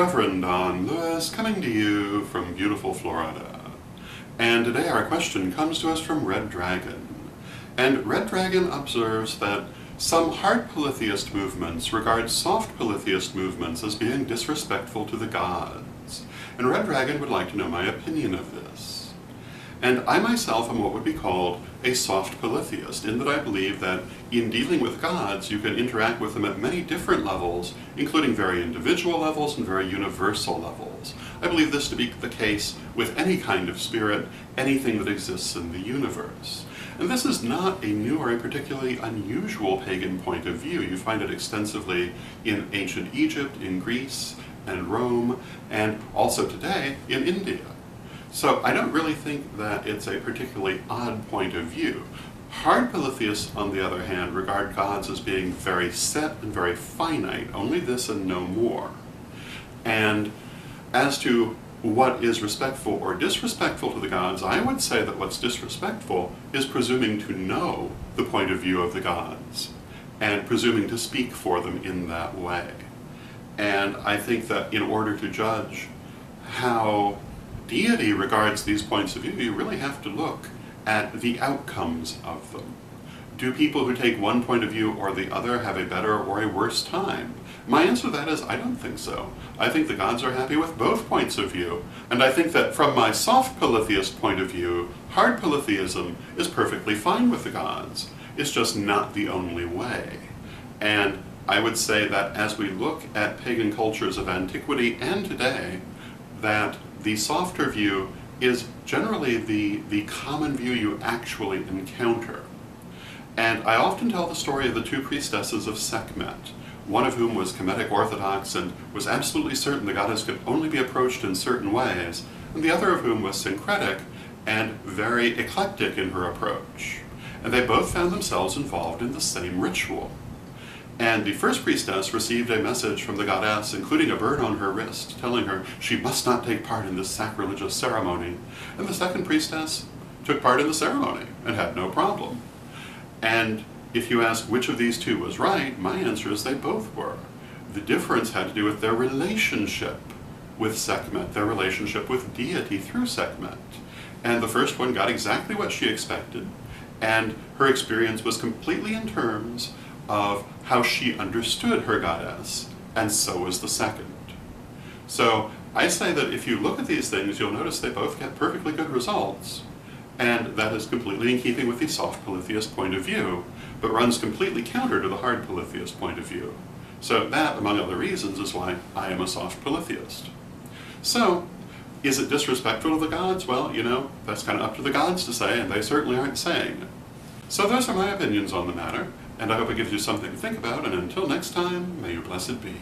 Reverend Don Lewis coming to you from beautiful Florida. And today our question comes to us from Red Dragon. And Red Dragon observes that some hard polytheist movements regard soft polytheist movements as being disrespectful to the gods. And Red Dragon would like to know my opinion of this. And I myself am what would be called a soft polytheist, in that I believe that in dealing with gods, you can interact with them at many different levels, including very individual levels and very universal levels. I believe this to be the case with any kind of spirit, anything that exists in the universe. And this is not a new or a particularly unusual pagan point of view. You find it extensively in ancient Egypt, in Greece, and Rome, and also today in India. So I don't really think that it's a particularly odd point of view. Hard polytheists, on the other hand, regard gods as being very set and very finite, only this and no more. And as to what is respectful or disrespectful to the gods, I would say that what's disrespectful is presuming to know the point of view of the gods, and presuming to speak for them in that way. And I think that in order to judge how deity regards these points of view, you really have to look at the outcomes of them. Do people who take one point of view or the other have a better or a worse time? My answer to that is, I don't think so. I think the gods are happy with both points of view, and I think that from my soft polytheist point of view, hard polytheism is perfectly fine with the gods. It's just not the only way. And I would say that as we look at pagan cultures of antiquity and today, that the softer view is generally the common view you actually encounter. And I often tell the story of the two priestesses of Sekhmet, one of whom was Kemetic Orthodox and was absolutely certain the goddess could only be approached in certain ways, and the other of whom was syncretic and very eclectic in her approach. And they both found themselves involved in the same ritual. And the first priestess received a message from the goddess, including a bird on her wrist, telling her she must not take part in this sacrilegious ceremony. And the second priestess took part in the ceremony and had no problem. And if you ask which of these two was right, my answer is they both were. The difference had to do with their relationship with Sekhmet, their relationship with deity through Sekhmet. And the first one got exactly what she expected, and her experience was completely in terms of how she understood her goddess, and so was the second. So I say that if you look at these things, you'll notice they both get perfectly good results, and that is completely in keeping with the soft polytheist point of view, but runs completely counter to the hard polytheist point of view. So that, among other reasons, is why I am a soft polytheist. So, is it disrespectful to the gods? Well, you know, that's kind of up to the gods to say, and they certainly aren't saying it. So those are my opinions on the matter, and I hope it gives you something to think about, and until next time, may you blessed be.